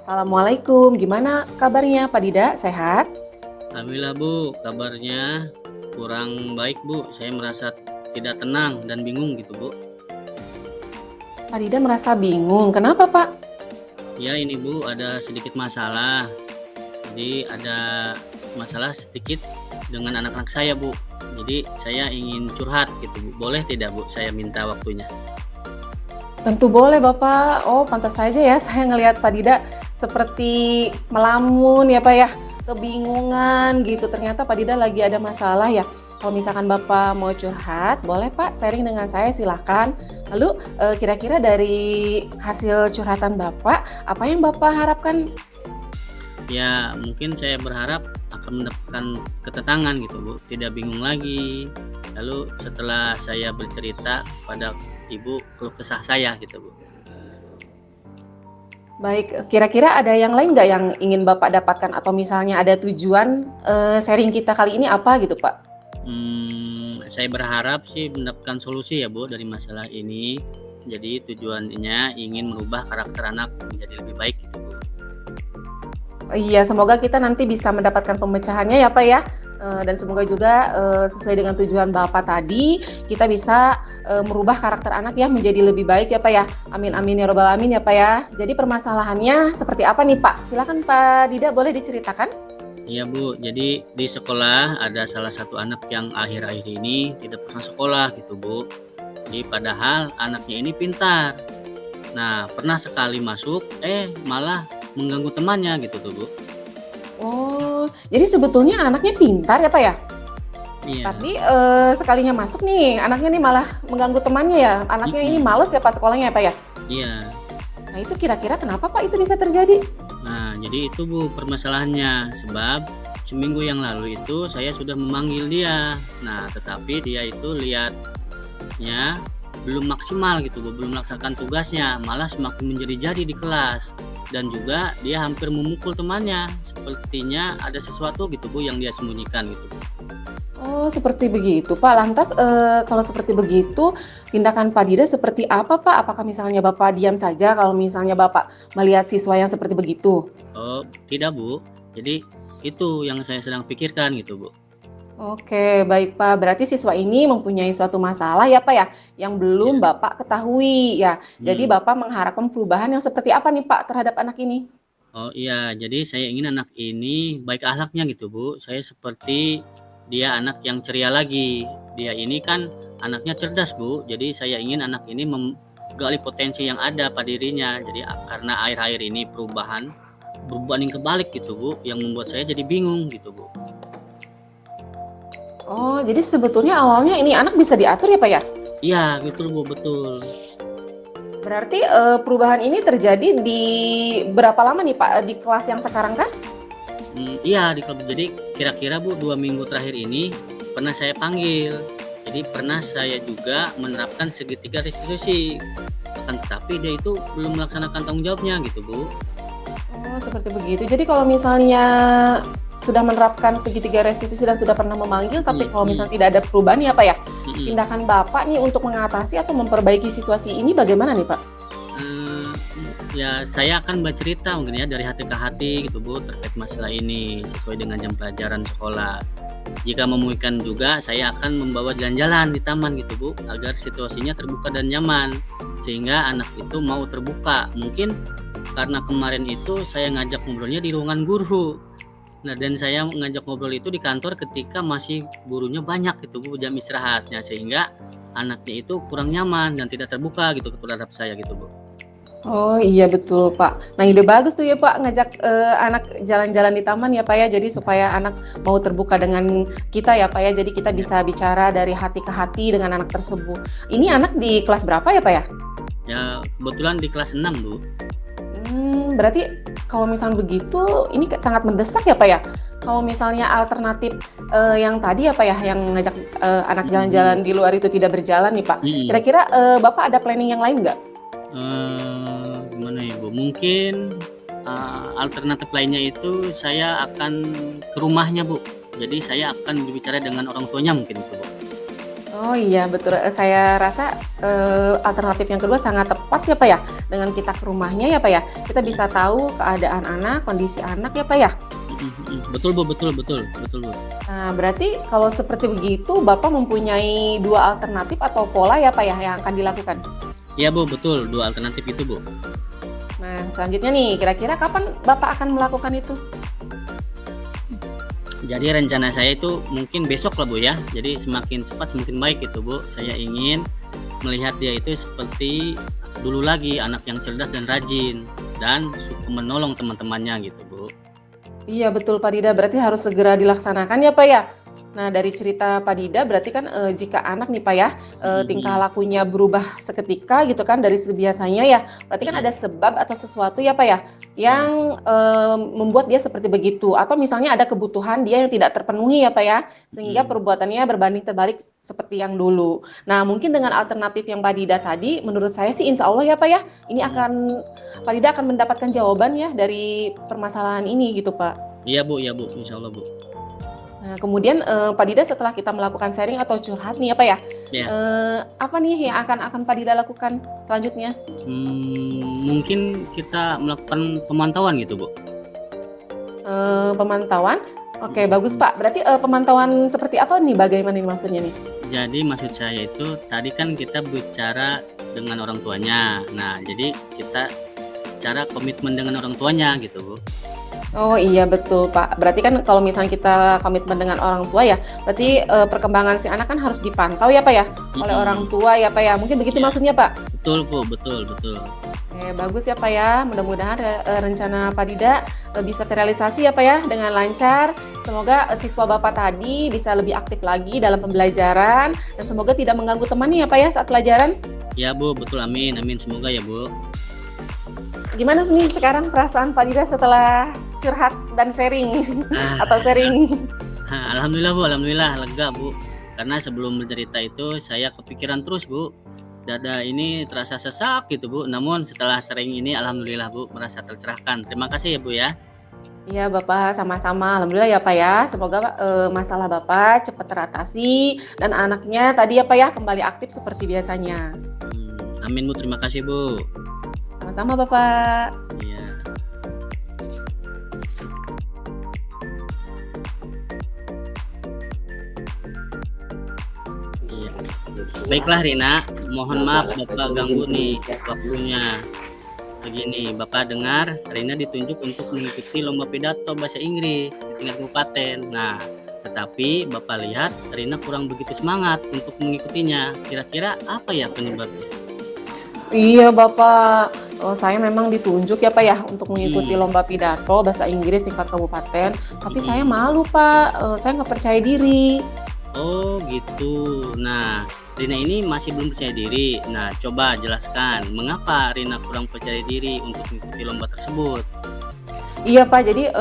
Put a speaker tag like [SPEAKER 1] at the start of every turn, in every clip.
[SPEAKER 1] Assalamualaikum, gimana kabarnya Pak Dida? Sehat?
[SPEAKER 2] Alhamdulillah Bu, kabarnya kurang baik Bu. Saya merasa tidak tenang dan bingung gitu Bu.
[SPEAKER 1] Pak Dida merasa bingung, kenapa Pak?
[SPEAKER 2] Ya ini Bu, ada sedikit masalah. Jadi ada masalah sedikit dengan anak-anak saya Bu. Jadi saya ingin curhat gitu Bu. Boleh tidak Bu, saya minta waktunya?
[SPEAKER 1] Tentu boleh Bapak. Oh, pantas saja ya saya ngelihat Pak Dida seperti melamun ya Pak ya, kebingungan gitu. Ternyata Pak Dida lagi ada masalah ya. Kalau misalkan Bapak mau curhat, boleh Pak sharing dengan saya silahkan. Lalu kira-kira dari hasil curhatan Bapak, apa yang Bapak harapkan?
[SPEAKER 2] Ya mungkin saya berharap akan mendapatkan ketenangan gitu Bu. Tidak bingung lagi. Lalu setelah saya bercerita pada Ibu keluh kesah saya gitu Bu.
[SPEAKER 1] Baik, kira-kira ada yang lain nggak yang ingin Bapak dapatkan atau misalnya ada tujuan sharing kita kali ini apa gitu Pak?
[SPEAKER 2] Saya berharap sih mendapatkan solusi ya Bu dari masalah ini. Jadi tujuannya ingin merubah karakter anak menjadi lebih baik gitu Bu.
[SPEAKER 1] Iya, semoga kita nanti bisa mendapatkan pemecahannya ya Pak ya. Dan semoga juga sesuai dengan tujuan Bapak tadi, kita bisa merubah karakter anak ya menjadi lebih baik ya Pak ya. Amin amin ya robbal alamin ya Pak ya. Jadi permasalahannya seperti apa nih Pak? Silakan Pak Dida, boleh diceritakan?
[SPEAKER 2] Iya Bu, jadi di sekolah ada salah satu anak yang akhir-akhir ini tidak pernah sekolah gitu Bu. Jadi padahal anaknya ini pintar. Nah, pernah sekali masuk, malah mengganggu temannya gitu tuh Bu.
[SPEAKER 1] Oh, jadi sebetulnya anaknya pintar ya Pak ya?
[SPEAKER 2] Iya,
[SPEAKER 1] Tapi sekalinya masuk nih, anaknya nih malah mengganggu temannya ya. Anaknya ini
[SPEAKER 2] mhm,
[SPEAKER 1] males ya Pak sekolahnya ya Pak ya?
[SPEAKER 2] iya.
[SPEAKER 1] Nah itu kira-kira kenapa Pak itu bisa terjadi?
[SPEAKER 2] Nah, jadi itu Bu permasalahannya, sebab seminggu yang lalu itu saya sudah memanggil dia. Nah, tetapi dia itu lihatnya belum maksimal gitu Bu, belum melaksanakan tugasnya, malah semakin menjadi-jadi di kelas. Dan juga dia hampir memukul temannya, sepertinya ada sesuatu gitu Bu yang dia sembunyikan gitu Bu.
[SPEAKER 1] Oh, seperti begitu, Pak. Lantas, kalau seperti begitu, tindakan Pak Dida seperti apa, Pak? Apakah misalnya Bapak diam saja kalau misalnya Bapak melihat siswa yang seperti begitu?
[SPEAKER 2] Oh, tidak Bu, jadi itu yang saya sedang pikirkan gitu Bu.
[SPEAKER 1] Oke, baik, Pak. Berarti siswa ini mempunyai suatu masalah ya, Pak, ya, yang belum
[SPEAKER 2] Iya,
[SPEAKER 1] Bapak ketahui ya. Jadi
[SPEAKER 2] mhm.
[SPEAKER 1] Bapak mengharapkan perubahan yang seperti apa nih, Pak, terhadap anak ini?
[SPEAKER 2] Oh iya, jadi saya ingin anak ini baik akhlaknya gitu Bu, saya seperti dia anak yang ceria lagi. Dia ini kan anaknya cerdas Bu, jadi saya ingin anak ini menggali potensi yang ada pada dirinya. Jadi karena akhir-akhir ini perubahan berbanding kebalik gitu Bu, yang membuat saya jadi bingung gitu Bu.
[SPEAKER 1] Oh, jadi sebetulnya awalnya ini anak bisa diatur ya, Pak, ya?
[SPEAKER 2] Iya betul Bu, betul.
[SPEAKER 1] Berarti, perubahan ini terjadi di berapa lama nih, Pak? Di kelas yang sekarang kah?
[SPEAKER 2] Iya di klub. Jadi kira-kira Bu 2 minggu terakhir ini pernah saya panggil. Jadi pernah saya juga menerapkan segitiga restitusi. Akan tetapi dia itu belum melaksanakan tanggung jawabnya gitu Bu.
[SPEAKER 1] Oh, seperti begitu. Jadi kalau misalnya sudah menerapkan segitiga restitusi dan sudah pernah memanggil, tapi
[SPEAKER 2] Mhm
[SPEAKER 1] kalau
[SPEAKER 2] mhm
[SPEAKER 1] misalnya tidak ada perubahan ya, Pak, ya?
[SPEAKER 2] mhm.
[SPEAKER 1] Tindakan Bapak nih untuk mengatasi atau memperbaiki situasi ini bagaimana nih, Pak?
[SPEAKER 2] Eee, ya saya akan bercerita mungkin ya dari hati ke hati gitu Bu terkait masalah ini sesuai dengan jam pelajaran sekolah. Jika memungkinkan juga saya akan membawa jalan-jalan di taman gitu Bu, agar situasinya terbuka dan nyaman, sehingga anak itu mau terbuka. Mungkin karena kemarin itu saya ngajak ngobrolnya di ruangan guru. Nah, dan saya ngajak ngobrol itu di kantor ketika masih gurunya banyak gitu Bu, jam istirahatnya, sehingga anaknya itu kurang nyaman dan tidak terbuka gitu terhadap saya gitu Bu.
[SPEAKER 1] Oh, iya betul, Pak. Nah, ide bagus tuh ya, Pak, ngajak, anak jalan-jalan di taman ya, Pak, ya. Jadi supaya anak mau terbuka dengan kita ya, Pak, ya. Jadi kita
[SPEAKER 2] Ya.
[SPEAKER 1] bisa bicara dari hati ke hati dengan anak tersebut. Ini anak di kelas berapa ya, Pak, ya?
[SPEAKER 2] Ya kebetulan di kelas 6 Bu.
[SPEAKER 1] Berarti kalau misalnya begitu, ini sangat mendesak ya, Pak, ya? Kalau misalnya alternatif, yang tadi ya, Pak, ya, yang ngajak, anak
[SPEAKER 2] Mhm mhm.
[SPEAKER 1] jalan-jalan di luar itu tidak berjalan nih, Pak.
[SPEAKER 2] Mhm.
[SPEAKER 1] Kira-kira, Bapak ada planning yang lain nggak?
[SPEAKER 2] Gimana ya Bu, mungkin, alternatif lainnya itu saya akan ke rumahnya Bu. Jadi saya akan berbicara dengan orang tuanya mungkin itu Bu.
[SPEAKER 1] Oh iya betul, saya rasa, alternatif yang kedua sangat tepat ya, Pak, ya. Dengan kita ke rumahnya ya, Pak, ya, kita
[SPEAKER 2] Mhm
[SPEAKER 1] bisa tahu keadaan anak, kondisi anak ya, Pak, ya.
[SPEAKER 2] mhm mhm. Betul, Bu, betul betul betul, Bu.
[SPEAKER 1] Nah, berarti kalau seperti begitu Bapak mempunyai 2 alternatif atau pola ya, Pak, ya, yang akan dilakukan?
[SPEAKER 2] Iya, Bu, betul, 2 alternatif itu, Bu.
[SPEAKER 1] Nah, selanjutnya nih, kira-kira kapan Bapak akan melakukan itu?
[SPEAKER 2] Jadi rencana saya itu mungkin besok lah, Bu, ya. Jadi semakin cepat semakin baik gitu, Bu. Saya ingin melihat dia itu seperti dulu lagi, anak yang cerdas dan rajin dan suka menolong teman-temannya gitu, Bu.
[SPEAKER 1] Iya betul Pak Dida, berarti harus segera dilaksanakan ya Pak ya? Nah dari cerita Pak Dida berarti kan, jika anak nih Pak ya, tingkah
[SPEAKER 2] Mhm
[SPEAKER 1] lakunya berubah seketika gitu kan dari biasanya ya, berarti kan
[SPEAKER 2] mhm
[SPEAKER 1] ada sebab atau sesuatu ya Pak ya,
[SPEAKER 2] mhm
[SPEAKER 1] yang, membuat dia seperti begitu atau misalnya ada kebutuhan dia yang tidak terpenuhi ya Pak ya, sehingga
[SPEAKER 2] mhm
[SPEAKER 1] perbuatannya berbanding terbalik seperti yang dulu. Nah mungkin dengan alternatif yang Pak Dida tadi, menurut saya sih insya Allah ya Pak ya, ini
[SPEAKER 2] mhm.
[SPEAKER 1] Pak Dida akan mendapatkan jawaban ya dari permasalahan ini gitu Pak.
[SPEAKER 2] Iya, Bu, insyaallah, Bu.
[SPEAKER 1] Nah, kemudian, Pak Dida setelah kita melakukan sharing atau curhat nih ya, Pak, ya,
[SPEAKER 2] Ya,
[SPEAKER 1] apa nih yang akan Pak Dida lakukan selanjutnya?
[SPEAKER 2] mungkin kita melakukan pemantauan gitu, Bu.
[SPEAKER 1] Pemantauan? Oke, bagus,
[SPEAKER 2] Mhm.
[SPEAKER 1] Pak. Berarti, pemantauan seperti apa nih? Bagaimana nih maksudnya nih?
[SPEAKER 2] Jadi maksud saya itu tadi kan kita bicara dengan orang tuanya. Nah, jadi kita cara komitmen dengan orang tuanya gitu, Bu.
[SPEAKER 1] Oh, iya betul, Pak. Berarti kan kalau misalnya kita komitmen dengan orang tua ya, berarti, perkembangan si anak kan harus dipantau ya, Pak, ya, oleh orang
[SPEAKER 2] Mhm,
[SPEAKER 1] tua ya, Pak, ya. Mungkin begitu
[SPEAKER 2] iya,
[SPEAKER 1] maksudnya, Pak?
[SPEAKER 2] betul, Bu, betul betul.
[SPEAKER 1] Oke, bagus ya Pak ya. Mudah-mudahan rencana Pak Dida bisa terrealisasi ya Pak ya dengan lancar. Semoga siswa Bapak tadi bisa lebih aktif lagi dalam pembelajaran dan semoga tidak mengganggu temannya ya Pak ya saat pelajaran.
[SPEAKER 2] Iya, Bu, betul, amin amin, semoga ya, Bu.
[SPEAKER 1] Gimana nih sekarang perasaan Pak Dida setelah curhat dan sharing atau
[SPEAKER 2] Ah,
[SPEAKER 1] sharing?
[SPEAKER 2] alhamdulillah, Bu, alhamdulillah lega, Bu. Karena sebelum bercerita itu saya kepikiran terus, Bu. Dada ini terasa sesak gitu, Bu. Namun setelah sering ini alhamdulillah, Bu, merasa tercerahkan. Terima kasih ya, Bu, ya.
[SPEAKER 1] Iya Bapak sama-sama. Alhamdulillah ya Pak ya. Semoga masalah Bapak cepat teratasi dan anaknya tadi ya Pak ya kembali aktif seperti biasanya.
[SPEAKER 2] Amin, Bu, terima kasih, Bu.
[SPEAKER 1] Sama-sama Bapak.
[SPEAKER 2] Iya, iya. Baiklah Rina, mohon maaf Bapak ganggu nih waktunya. Begini, Bapak dengar Rina ditunjuk untuk mengikuti lomba pidato bahasa Inggris di tingkat kabupaten. Nah, tetapi Bapak lihat Rina kurang begitu semangat untuk mengikutinya. Kira-kira apa ya penyebabnya?
[SPEAKER 1] Iya Bapak, saya memang ditunjuk ya Pak ya untuk mengikuti
[SPEAKER 2] Mhm
[SPEAKER 1] lomba pidato bahasa Inggris tingkat kabupaten, tapi saya
[SPEAKER 2] mhm.
[SPEAKER 1] malu Pak, saya nggak percaya diri.
[SPEAKER 2] Oh gitu. Nah, Rina ini masih belum percaya diri. Nah, coba jelaskan mengapa Rina kurang percaya diri untuk mengikuti lomba tersebut?
[SPEAKER 1] Iya Pak, jadi,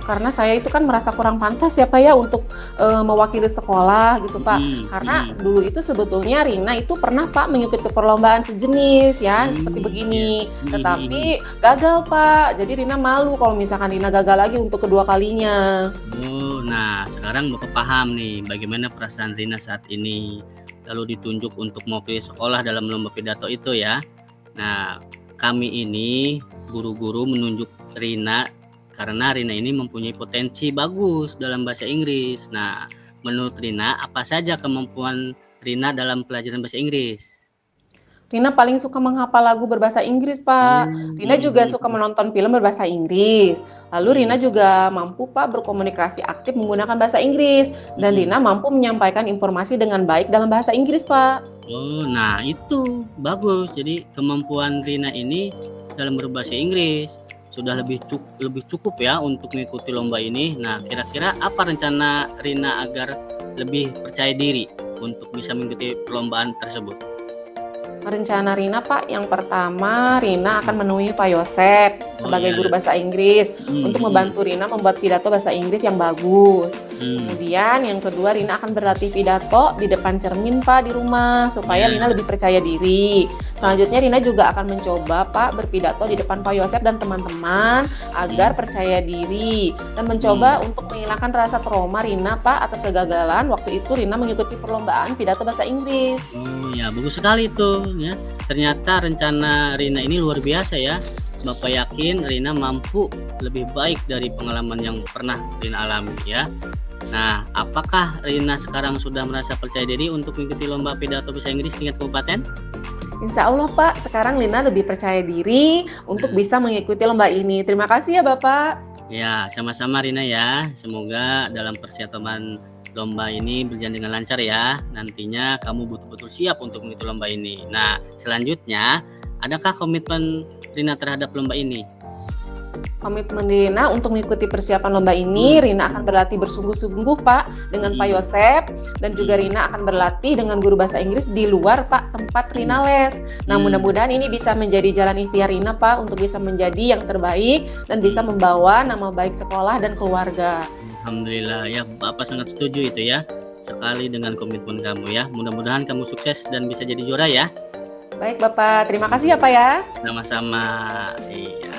[SPEAKER 1] karena saya itu kan merasa kurang pantas ya Pak ya untuk, mewakili sekolah gitu Pak.
[SPEAKER 2] Mhm
[SPEAKER 1] Karena
[SPEAKER 2] mhm.
[SPEAKER 1] dulu itu sebetulnya Rina itu pernah Pak mengikuti perlombaan sejenis ya, seperti
[SPEAKER 2] Iya.
[SPEAKER 1] begini,
[SPEAKER 2] Mhm mhm.
[SPEAKER 1] tetapi gagal Pak. Jadi Rina malu kalau misalkan Rina gagal lagi untuk kedua kalinya.
[SPEAKER 2] Oh, nah sekarang Bapak paham nih bagaimana perasaan Rina saat ini. Lalu ditunjuk untuk mewakili sekolah dalam lomba pidato itu ya. Nah, kami ini guru-guru menunjuk Rina karena Rina ini mempunyai potensi bagus dalam bahasa Inggris. Nah, menurut Rina apa saja kemampuan Rina dalam pelajaran bahasa Inggris?
[SPEAKER 1] Rina paling suka menghafal lagu berbahasa Inggris, Pak.
[SPEAKER 2] Mhm
[SPEAKER 1] Rina juga suka
[SPEAKER 2] mhm
[SPEAKER 1] menonton film berbahasa Inggris. Lalu Rina
[SPEAKER 2] mhm
[SPEAKER 1] juga mampu, Pak, berkomunikasi aktif menggunakan bahasa Inggris. Dan
[SPEAKER 2] mhm.
[SPEAKER 1] Rina mampu menyampaikan informasi dengan baik dalam bahasa Inggris, Pak.
[SPEAKER 2] Oh, nah itu bagus. Jadi kemampuan Rina ini dalam berbahasa Inggris sudah lebih cukup ya untuk mengikuti lomba ini. Nah, kira-kira apa rencana Rina agar lebih percaya diri untuk bisa mengikuti perlombaan tersebut?
[SPEAKER 1] Rencana Rina, Pak, yang pertama Rina akan menemui Pak Yosep
[SPEAKER 2] Oh
[SPEAKER 1] sebagai
[SPEAKER 2] ya,
[SPEAKER 1] guru bahasa Inggris
[SPEAKER 2] mhm
[SPEAKER 1] untuk
[SPEAKER 2] mhm.
[SPEAKER 1] membantu Rina membuat pidato bahasa Inggris yang bagus.
[SPEAKER 2] Hmm.
[SPEAKER 1] Kemudian yang kedua, Rina akan berlatih pidato di depan cermin Pak di rumah supaya
[SPEAKER 2] Ya.
[SPEAKER 1] Rina lebih percaya diri. Selanjutnya Rina juga akan mencoba Pak berpidato di depan Pak Yosep dan teman-teman agar percaya diri dan mencoba untuk menghilangkan rasa trauma Rina Pak atas kegagalan waktu itu Rina mengikuti perlombaan pidato bahasa Inggris.
[SPEAKER 2] Oh ya, bagus sekali tuh ya. Ternyata rencana Rina ini luar biasa ya. Bapak yakin Rina mampu lebih baik dari pengalaman yang pernah Rina alami ya. Nah, apakah Rina sekarang sudah merasa percaya diri untuk mengikuti lomba pidato bahasa Inggris tingkat kabupaten?
[SPEAKER 1] Insya Allah Pak, sekarang Lina lebih percaya diri untuk bisa mengikuti lomba ini. Terima kasih ya Bapak.
[SPEAKER 2] Ya, sama-sama Rina ya. Semoga dalam persiapan lomba ini berjalan dengan lancar ya. Nantinya kamu betul-betul siap untuk mengikuti lomba ini. Nah, selanjutnya, adakah komitmen Rina terhadap lomba ini?
[SPEAKER 1] Komitmen Rina untuk mengikuti persiapan lomba ini, Rina akan berlatih bersungguh-sungguh Pak dengan Pak Yosep dan juga Rina akan berlatih dengan guru bahasa Inggris di luar Pak tempat Rina les. Nah mudah-mudahan ini bisa menjadi jalan ikhtiar Rina Pak untuk bisa menjadi yang terbaik dan bisa membawa nama baik sekolah dan keluarga.
[SPEAKER 2] Alhamdulillah ya, Bapak sangat setuju itu ya. Sekali dengan komitmen kamu ya. Mudah-mudahan kamu sukses dan bisa jadi juara ya.
[SPEAKER 1] Baik Bapak, terima kasih ya Pak ya.
[SPEAKER 2] Sama-sama. Iya.